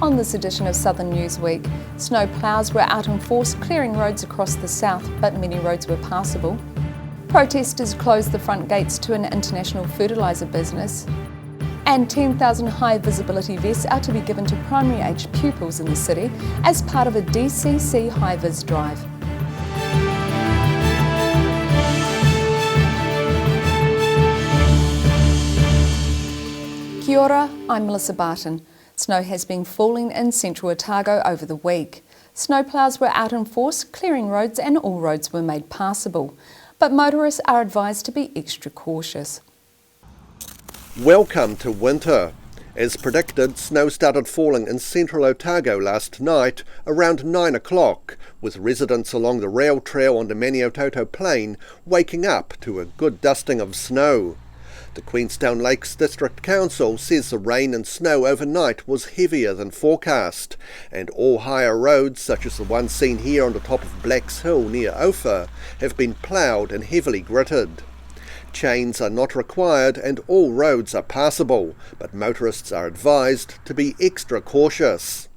On this edition of Southern Newsweek, snow ploughs were out in force clearing roads across the south, but many roads were passable. Protesters closed the front gates to an international fertiliser business. And 10,000 high visibility vests are to be given to primary age pupils in the city as part of a DCC High Vis drive. Kia ora, I'm Melissa Barton. Snow has been falling in central Otago over the week. Snowploughs were out in force, clearing roads, and all roads were made passable. But motorists are advised to be extra cautious. Welcome to winter. As predicted, snow started falling in central Otago last night around 9 o'clock, with residents along the rail trail on the Maniototo Plain waking up to a good dusting of snow. The Queenstown Lakes District Council says the rain and snow overnight was heavier than forecast, and all higher roads, such as the one seen here on the top of Blacks Hill near Oust, have been ploughed and heavily gritted. Chains are not required and all roads are passable, but motorists are advised to be extra cautious.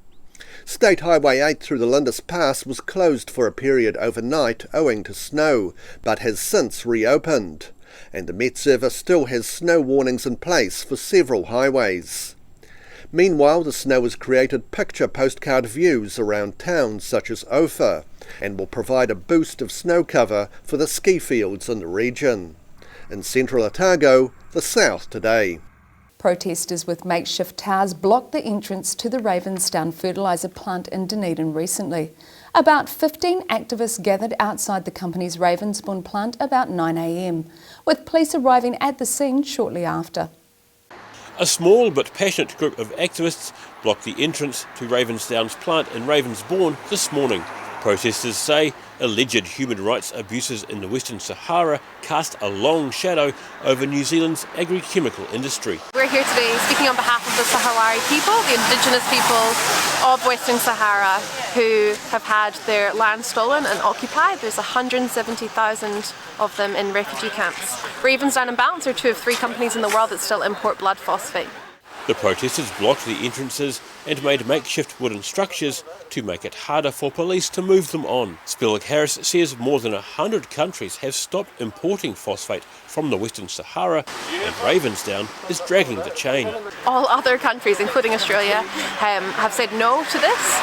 State Highway 8 through the Lindis Pass was closed for a period overnight owing to snow, but has since reopened. And the Met Service still has snow warnings in place for several highways. Meanwhile, the snow has created picture postcard views around towns such as Oust and will provide a boost of snow cover for the ski fields in the region. In central Otago, the south today. Protesters with makeshift towers blocked the entrance to the Ravensdown fertiliser plant in Dunedin recently. About 15 activists gathered outside the company's Ravensbourne plant about 9 a.m, with police arriving at the scene shortly after. A small but passionate group of activists blocked the entrance to Ravensdown's plant in Ravensbourne this morning. Protesters say alleged human rights abuses in the Western Sahara cast a long shadow over New Zealand's agri-chemical industry. We're here today speaking on behalf of the Sahrawi people, the indigenous people of Western Sahara who have had their land stolen and occupied. There's 170,000 of them in refugee camps. Ravensdown and Balance are two of three companies in the world that still import blood phosphate. The protesters blocked the entrances and made makeshift wooden structures to make it harder for police to move them on. Spillick Harris says more than 100 countries have stopped importing phosphate from the Western Sahara, and Ravensdown is dragging the chain. All other countries, including Australia, have said no to this.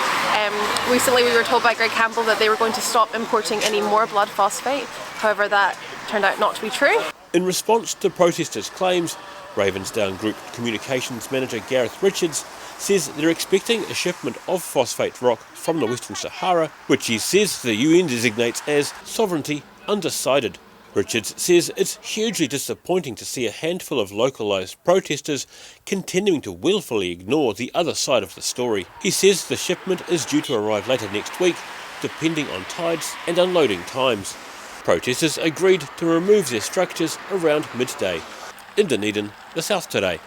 Recently we were told by Greg Campbell that they were going to stop importing any more blood phosphate. However, that turned out not to be true. In response to protesters' claims, Ravensdown Group Communications Manager Gareth Richards says they're expecting a shipment of phosphate rock from the Western Sahara, which he says the UN designates as sovereignty undecided. Richards says it's hugely disappointing to see a handful of localised protesters continuing to willfully ignore the other side of the story. He says the shipment is due to arrive later next week, depending on tides and unloading times. Protesters agreed to remove their structures around midday. In Dunedin, the south today.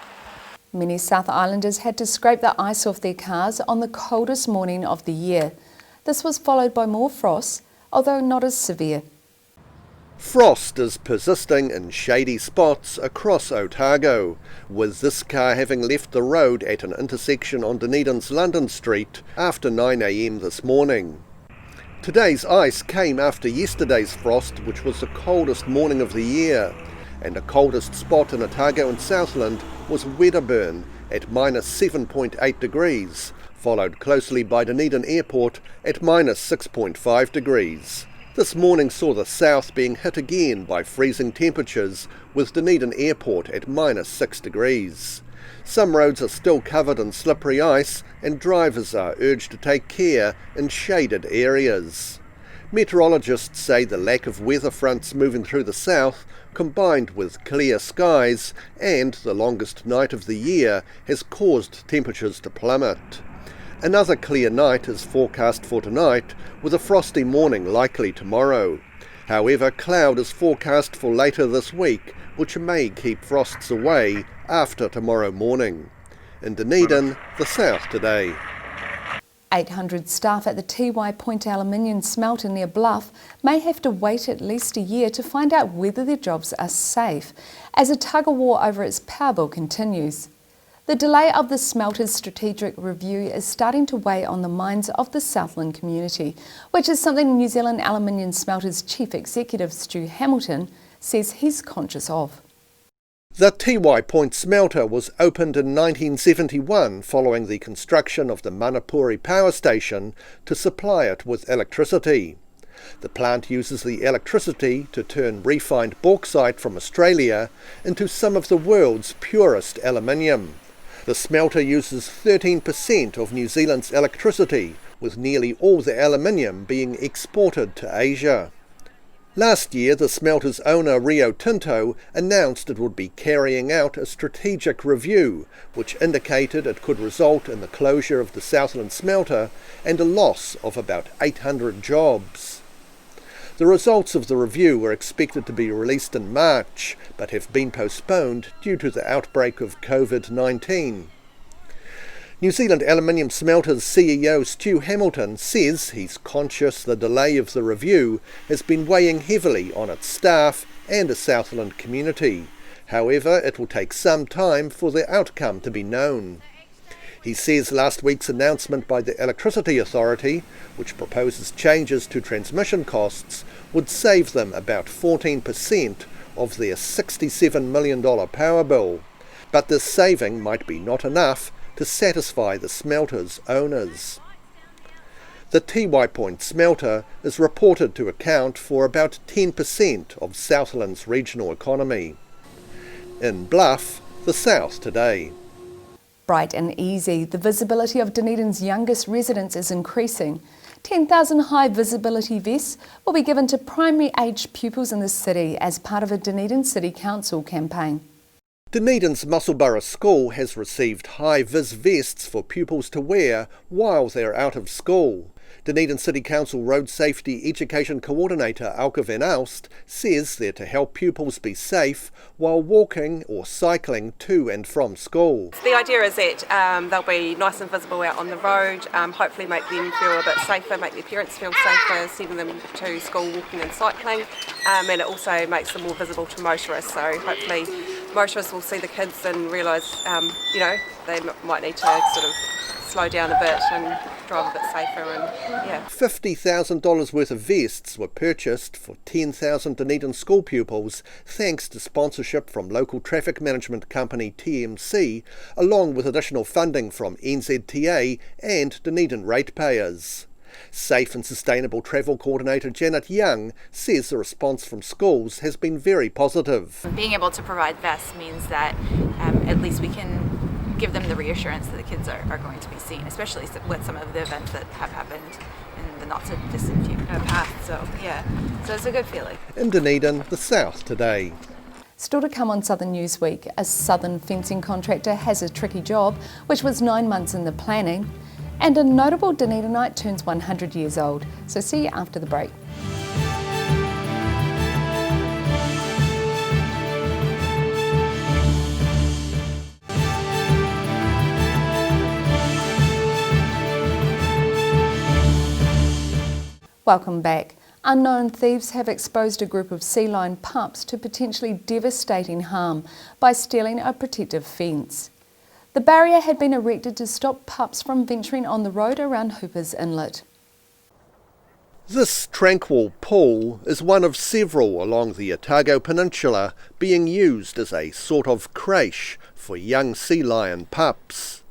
Many South Islanders had to scrape the ice off their cars on the coldest morning of the year. This was followed by more frost, although not as severe. Frost is persisting in shady spots across Otago, with this car having left the road at an intersection on Dunedin's London Street after 9 a.m. this morning. Today's ice came after yesterday's frost, which was the coldest morning of the year. And the coldest spot in Otago and Southland was Wedderburn at minus 7.8 degrees, followed closely by Dunedin Airport at minus 6.5 degrees. This morning saw the south being hit again by freezing temperatures, with Dunedin Airport at minus 6 degrees. Some roads are still covered in slippery ice, and drivers are urged to take care in shaded areas. Meteorologists say the lack of weather fronts moving through the south, combined with clear skies and the longest night of the year, has caused temperatures to plummet. Another clear night is forecast for tonight, with a frosty morning likely tomorrow. However, cloud is forecast for later this week, which may keep frosts away after tomorrow morning. In Dunedin, the south today. 800 staff at the Tiwai Point aluminium smelter near Bluff may have to wait at least a year to find out whether their jobs are safe, as a tug-of-war over its power bill continues. The delay of the smelter's strategic review is starting to weigh on the minds of the Southland community, which is something New Zealand Aluminium Smelter's Chief Executive Tew Hamilton says he's conscious of. The Tiwai Point smelter was opened in 1971 following the construction of the Manapuri power station to supply it with electricity. The plant uses the electricity to turn refined bauxite from Australia into some of the world's purest aluminium. The smelter uses 13% of New Zealand's electricity, with nearly all the aluminium being exported to Asia. Last year, the smelter's owner Rio Tinto announced it would be carrying out a strategic review, which indicated it could result in the closure of the Southland smelter and a loss of about 800 jobs. The results of the review were expected to be released in March, but have been postponed due to the outbreak of COVID-19. New Zealand Aluminium Smelter's CEO Tew Hamilton says he's conscious the delay of the review has been weighing heavily on its staff and the Southland community. However, it will take some time for the outcome to be known. He says last week's announcement by the Electricity Authority, which proposes changes to transmission costs, would save them about 14% of their $67 million power bill. But this saving might be not enough to satisfy the smelter's owners. The Tiwai Point smelter is reported to account for about 10% of Southland's regional economy. In Bluff, the South Today. Bright and easy, the visibility of Dunedin's youngest residents is increasing. 10,000 high visibility vests will be given to primary aged pupils in the city as part of a Dunedin City Council campaign. Dunedin's Musselburgh School has received high-vis vests for pupils to wear while they're out of school. Dunedin City Council Road Safety Education Co-ordinator Elka van Oust says they're to help pupils be safe while walking or cycling to and from school. The idea is that they'll be nice and visible out on the road, hopefully make them feel a bit safer, make their parents feel safer, sending them to school walking and cycling, and it also makes them more visible to motorists, so hopefully motorists will see the kids and realise, they might need to sort of slow down a bit and drive a bit safer. And $50,000 worth of vests were purchased for 10,000 Dunedin school pupils thanks to sponsorship from local traffic management company TMC, along with additional funding from NZTA and Dunedin ratepayers. Safe and Sustainable Travel Coordinator Janet Young says the response from schools has been very positive. Being able to provide vests means that at least we can give them the reassurance that the kids are going to be seen, especially with some of the events that have happened in the not so distant past. So it's a good feeling. In Dunedin, the South Today. Still to come on Southern Newsweek, a southern fencing contractor has a tricky job, which was 9 months in the planning, and a notable Dunedinite turns 100 years old. So see you after the break. Welcome back. Unknown thieves have exposed a group of sea lion pups to potentially devastating harm by stealing a protective fence. The barrier had been erected to stop pups from venturing on the road around Hooper's Inlet. This tranquil pool is one of several along the Otago Peninsula being used as a sort of creche for young sea lion pups.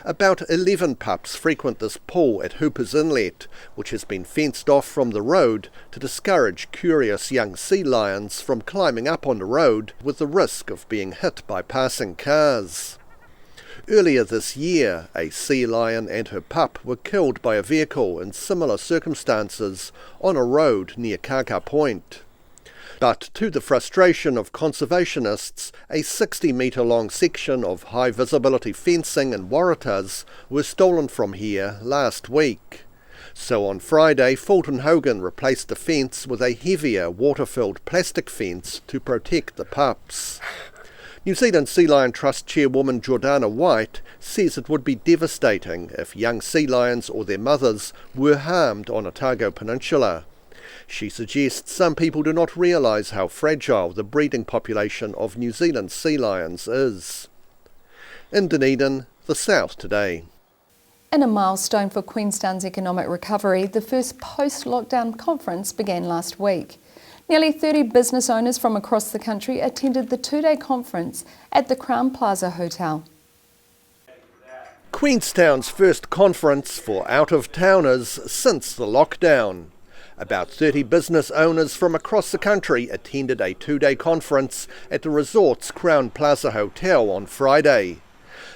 About 11 pups frequent this pool at Hooper's Inlet, which has been fenced off from the road to discourage curious young sea lions from climbing up on the road with the risk of being hit by passing cars. Earlier this year, a sea lion and her pup were killed by a vehicle in similar circumstances on a road near Kaka Point. But to the frustration of conservationists, a 60-metre-long section of high-visibility fencing in Waratahs was stolen from here last week. So on Friday, Fulton Hogan replaced the fence with a heavier water-filled plastic fence to protect the pups. New Zealand Sea Lion Trust Chairwoman Jordana White says it would be devastating if young sea lions or their mothers were harmed on Otago Peninsula. She suggests some people do not realise how fragile the breeding population of New Zealand sea lions is. In Dunedin, the South Today. In a milestone for Queenstown's economic recovery, the first post-lockdown conference began last week. Nearly 30 business owners from across the country attended the two-day conference at the Crown Plaza Hotel. Queenstown's first conference for out-of-towners since the lockdown. About 30 business owners from across the country attended a two-day conference at the resort's Crown Plaza Hotel on Friday.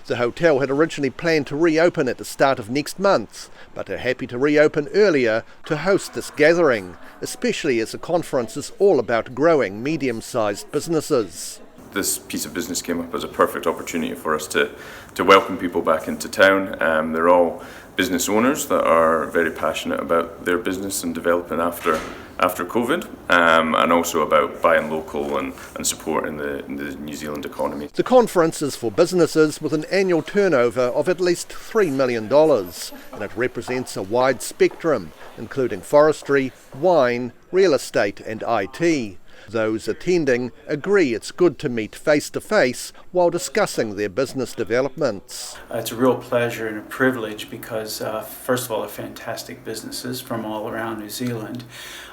The hotel had originally planned to reopen at the start of next month, but are happy to reopen earlier to host this gathering, especially as the conference is all about growing medium-sized businesses. This piece of business came up as a perfect opportunity for us to welcome people back into town. They're all business owners that are very passionate about their business and developing after COVID, and also about buying local and supporting the New Zealand economy. The conference is for businesses with an annual turnover of at least $3 million, and it represents a wide spectrum, including forestry, wine, real estate and IT. Those attending agree it's good to meet face-to-face while discussing their business developments. It's a real pleasure and a privilege because, first of all, they're fantastic businesses from all around New Zealand.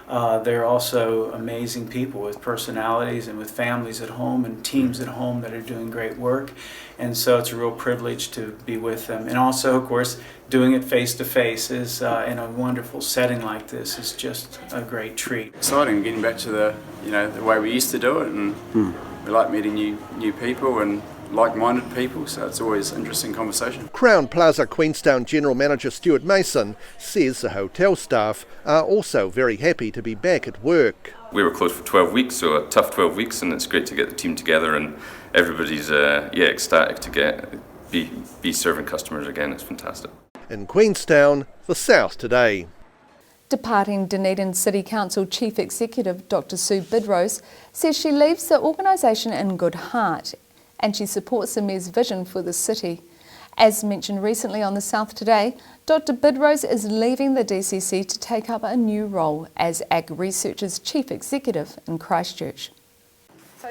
They're also amazing people with personalities and with families at home and teams at home that are doing great work. And so it's a real privilege to be with them. And also, of course, doing it face-to-face is in a wonderful setting like this is just a great treat. Exciting getting back to the way we used to do it, and we like meeting new people and like-minded people, so it's always an interesting conversation. Crown Plaza Queenstown General Manager Stuart Mason says the hotel staff are also very happy to be back at work. We were closed for 12 weeks, so a tough 12 weeks, and it's great to get the team together, and everybody's ecstatic to be serving customers again. It's fantastic. In Queenstown, the South Today. Departing Dunedin City Council Chief Executive Dr. Tew Bidrose says she leaves the organisation in good heart and she supports the Mayor's vision for the city. As mentioned recently on the South Today, Dr. Bidrose is leaving the DCC to take up a new role as Ag Research's Chief Executive in Christchurch.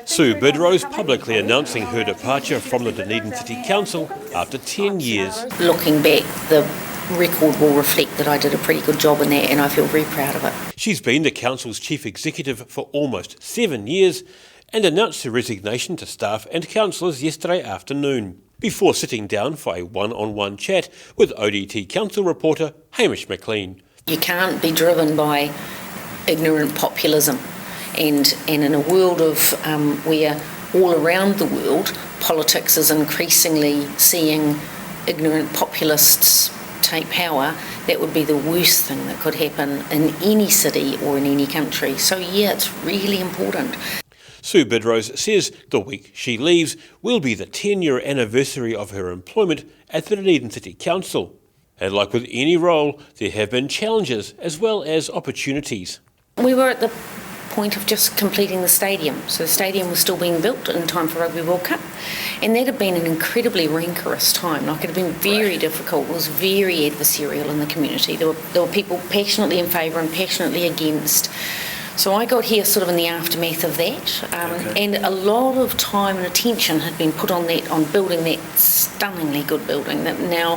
Tew Bidrose publicly announcing her departure from the Dunedin City Council after 10 years. Looking back, the record will reflect that I did a pretty good job in that and I feel very proud of it. She's been the Council's Chief Executive for almost 7 years and announced her resignation to staff and councillors yesterday afternoon, before sitting down for a one-on-one chat with ODT Council reporter Hamish McLean. You can't be driven by ignorant populism. And in a world of where all around the world politics is increasingly seeing ignorant populists take power, that would be the worst thing that could happen in any city or in any country. So yeah, it's really important. Tew Bidrose says the week she leaves will be the 10-year anniversary of her employment at the Dunedin City Council. And like with any role, there have been challenges as well as opportunities. We were at the point of just completing the stadium. So the stadium was still being built in time for Rugby World Cup. And that had been an incredibly rancorous time. Like, it had been very difficult. It was very adversarial in the community. There were people passionately in favour and passionately against. So I got here sort of in the aftermath of that, and a lot of time and attention had been put on that, on building that stunningly good building that now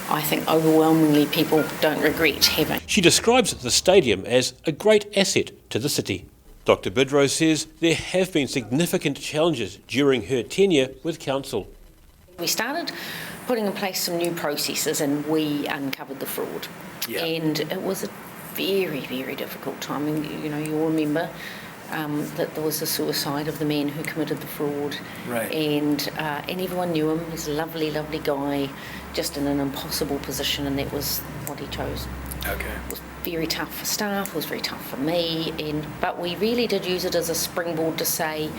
I think overwhelmingly people don't regret having. She describes the stadium as a great asset to the city. Dr. Bidrose says there have been significant challenges during her tenure with Council. We started putting in place some new processes and we uncovered the fraud. Yeah. And it was a very, very difficult time. And, you know, you'll remember that there was the suicide of the man who committed the fraud. Right. And everyone knew him. He was a lovely, lovely guy, just in an impossible position, and that was what he chose. Okay. It was very tough for staff, it was very tough for me, but we really did use it as a springboard to say,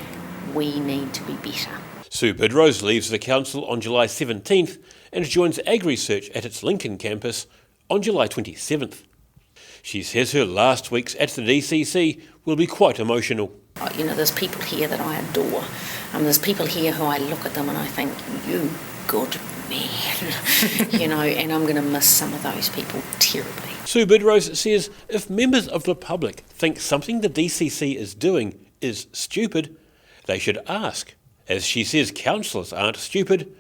we need to be better. Tew Bidrose leaves the council on July 17th and joins Ag Research at its Lincoln campus on July 27th. She says her last weeks at the DCC will be quite emotional. You know, there's people here that I adore. There's people here who I look at them and I think, you good man. You know, and I'm going to miss some of those people terribly. Tew Bidrose says if members of the public think something the DCC is doing is stupid, they should ask. As she says councillors aren't stupid,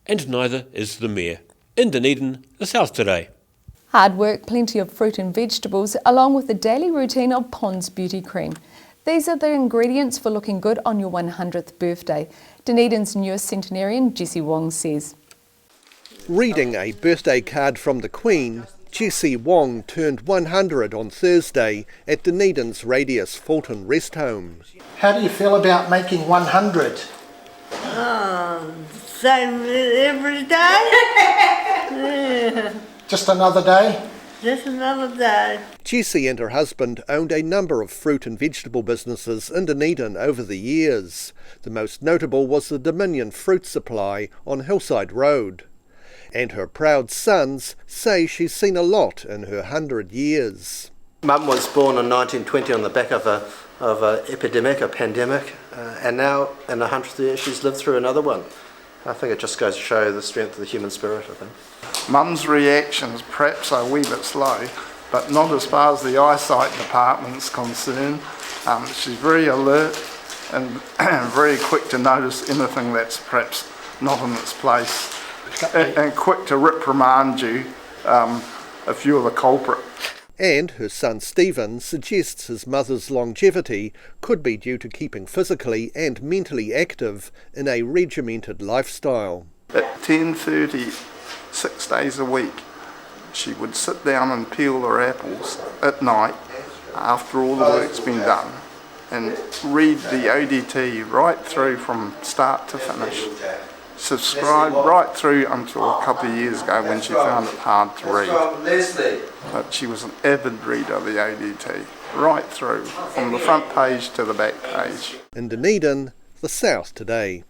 and neither is the Mayor. In Dunedin, the South Today. Hard work, plenty of fruit and vegetables, along with the daily routine of Pond's Beauty Cream. These are the ingredients for looking good on your 100th birthday. Dunedin's newest centenarian, Jessie Wong, says. Reading a birthday card from the Queen, Jessie Wong turned 100 on Thursday at Dunedin's Radius Fulton Rest Home. How do you feel about making 100? Same every day. Just another day? Just another day. Jessie and her husband owned a number of fruit and vegetable businesses in Dunedin over the years. The most notable was the Dominion Fruit Supply on Hillside Road. And her proud sons say she's seen a lot in her 100 years. Mum was born in 1920 on the back of a epidemic, a pandemic, and now in the 100th year she's lived through another one. I think it just goes to show the strength of the human spirit, I think. Mum's reactions perhaps are a wee bit slow, but not as far as the eyesight department's concerned. She's very alert and very quick to notice anything that's perhaps not in its place, and quick to reprimand you if you're the culprit. And her son Stephen suggests his mother's longevity could be due to keeping physically and mentally active in a regimented lifestyle. At 10:30, 6 days a week, she would sit down and peel her apples at night after all the work's been done and read the ODT right through from start to finish. Subscribed right through until a couple of years ago when she found it hard to read. But she was an avid reader of the ODT, right through, from the front page to the back page. In Dunedin, the South Today.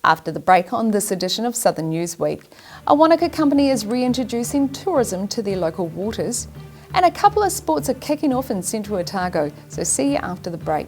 After the break on this edition of Southern News Week, a Wanaka company is reintroducing tourism to their local waters, and a couple of sports are kicking off in Central Otago, so see you after the break.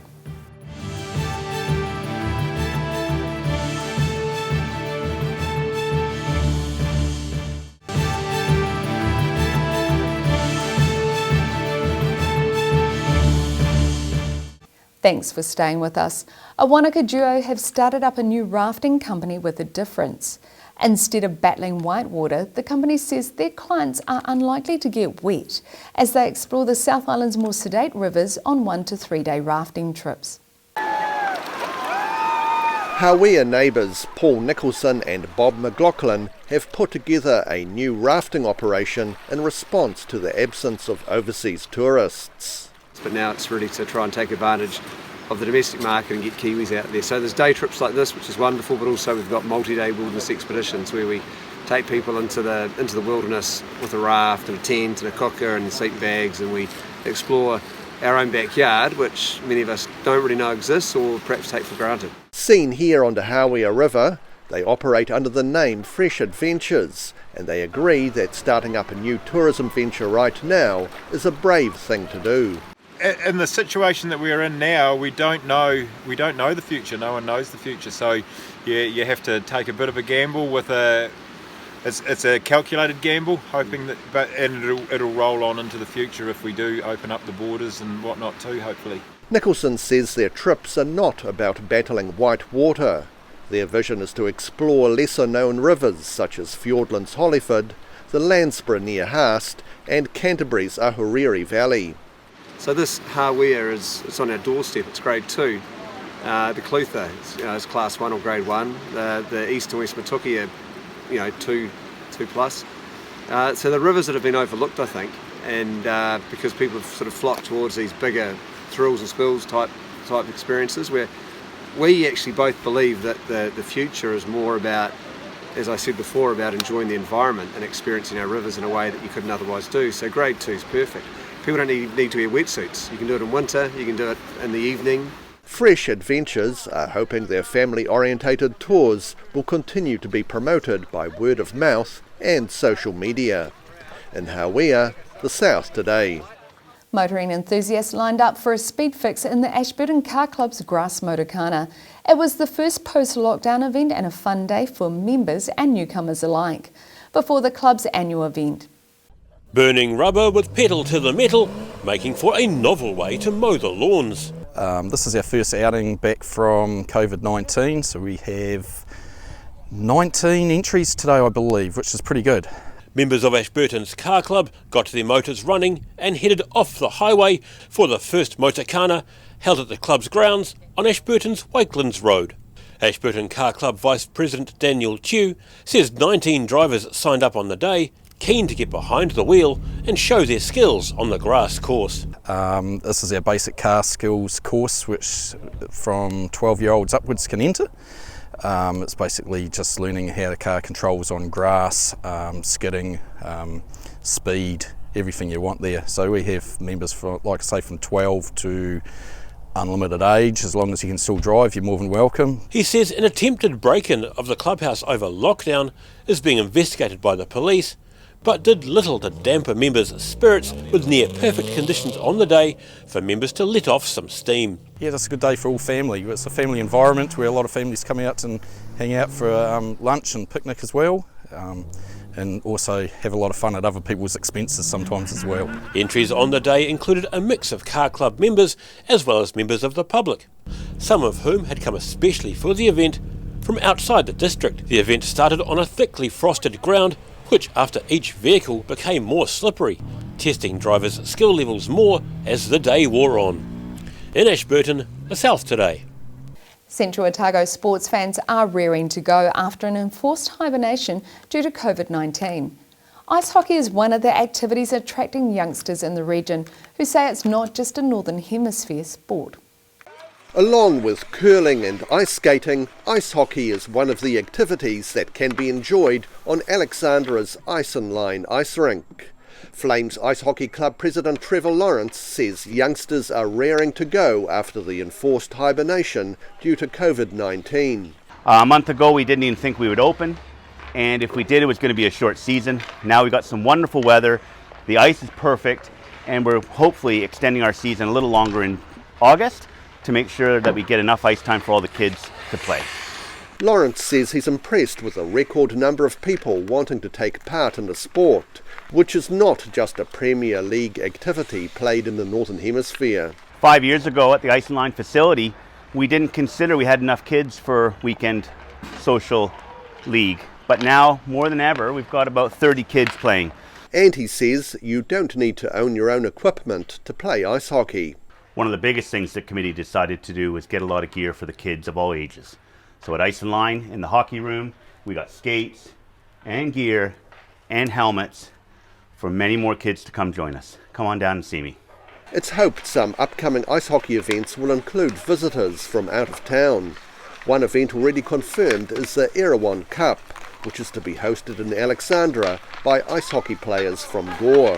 Thanks for staying with us. A Wanaka duo have started up a new rafting company with a difference. Instead of battling whitewater, the company says their clients are unlikely to get wet as they explore the South Island's more sedate rivers on 1 to 3 day rafting trips. Hawea neighbours Paul Nicholson and Bob McLaughlin have put together a new rafting operation in response to the absence of overseas tourists. But now it's really to try and take advantage of the domestic market and get Kiwis out there. So there's day trips like this, which is wonderful, but also we've got multi-day wilderness expeditions where we take people into the wilderness with a raft and a tent and a cooker and sleeping bags, and we explore our own backyard, which many of us don't really know exists or perhaps take for granted. Seen here on the Hawea River, they operate under the name Fresh Adventures, and they agree that starting up a new tourism venture right now is a brave thing to do. In the situation that we're in now, we don't know the future. No one knows the future, so you have to take a bit of a gamble with it's a calculated gamble, hoping that, and it'll roll on into the future if we do open up the borders and whatnot too, hopefully. Nicholson says their trips are not about battling white water. Their vision is to explore lesser-known rivers such as Fiordland's Hollyford, the Landsborough near Haast, and Canterbury's Ahuriri Valley. So this Hawea it's on our doorstep. It's grade 2. The Clutha is class 1 or grade 1. The East and West Matuki are 2 plus. So the rivers that have been overlooked, I think, and because people have sort of flocked towards these bigger thrills and spills type experiences, where we actually both believe that the future is more about, as I said before, about enjoying the environment and experiencing our rivers in a way that you couldn't otherwise do. So grade 2 is perfect. People don't need to wear wetsuits. You can do it in winter, you can do it in the evening. Fresh Adventures are hoping their family-orientated tours will continue to be promoted by word of mouth and social media. In Hawea, the South Today. Motoring enthusiasts lined up for a speed fix in the Ashburton Car Club's Grass Motorkana. It was the first post-lockdown event and a fun day for members and newcomers alike, before the club's annual event. Burning rubber with pedal to the metal, making for a novel way to mow the lawns. This is our first outing back from COVID-19, so we have 19 entries today, I believe, which is pretty good. Members of Ashburton's Car Club got their motors running and headed off the highway for the first motorkana held at the club's grounds on Ashburton's Wakelands Road. Ashburton Car Club Vice President Daniel Tew says 19 drivers signed up on the day, keen to get behind the wheel and show their skills on the grass course. This is our basic car skills course, which from 12-year-olds upwards can enter. It's basically just learning how the car controls on grass, skidding, speed, everything you want there. So we have members from, like I say, from 12 to unlimited age. As long as you can still drive, you're more than welcome. He says an attempted break-in of the clubhouse over lockdown is being investigated by the police, but did little to dampen members' spirits with near-perfect conditions on the day for members to let off some steam. Yeah, that's a good day for all family. It's a family environment where a lot of families come out and hang out for lunch and picnic as well, and also have a lot of fun at other people's expenses sometimes as well. Entries on the day included a mix of car club members as well as members of the public, some of whom had come especially for the event from outside the district. The event started on a thickly frosted ground, which after each vehicle became more slippery, testing drivers' skill levels more as the day wore on. In Ashburton, the South Today. Central Otago sports fans are raring to go after an enforced hibernation due to COVID-19. Ice hockey is one of the activities attracting youngsters in the region who say it's not just a Northern Hemisphere sport. Along with curling and ice skating, ice hockey is one of the activities that can be enjoyed on Alexandra's Ice and Line ice rink. Flames Ice Hockey Club President Trevor Lawrence says youngsters are raring to go after the enforced hibernation due to COVID-19. A month ago we didn't even think we would open, and if we did, it was going to be a short season. Now we got some wonderful weather, the ice is perfect, and we're hopefully extending our season a little longer in August to make sure that we get enough ice time for all the kids to play. Lawrence says he's impressed with the record number of people wanting to take part in the sport, which is not just a Premier League activity played in the Northern Hemisphere. 5 years ago at the Ice and Line facility, we didn't consider we had enough kids for weekend social league. But now, more than ever, we've got about 30 kids playing. And he says you don't need to own your own equipment to play ice hockey. One of the biggest things the committee decided to do was get a lot of gear for the kids of all ages. So at Ice and Line, in the hockey room, we got skates and gear and helmets for many more kids to come join us. Come on down and see me. It's hoped some upcoming ice hockey events will include visitors from out of town. One event already confirmed is the Erawan Cup, which is to be hosted in Alexandra by ice hockey players from Gore.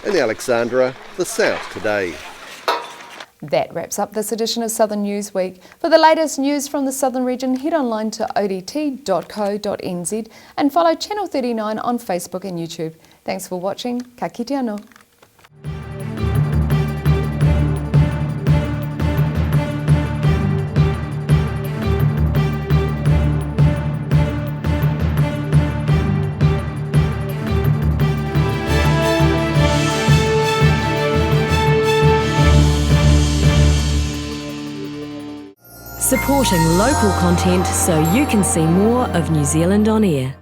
In Alexandra, the South Today. That wraps up this edition of Southern News Week. For the latest news from the Southern region, head online to odt.co.nz and follow Channel 39 on Facebook and YouTube. Thanks for watching. Ka kite anō. Supporting local content so you can see more of New Zealand on air.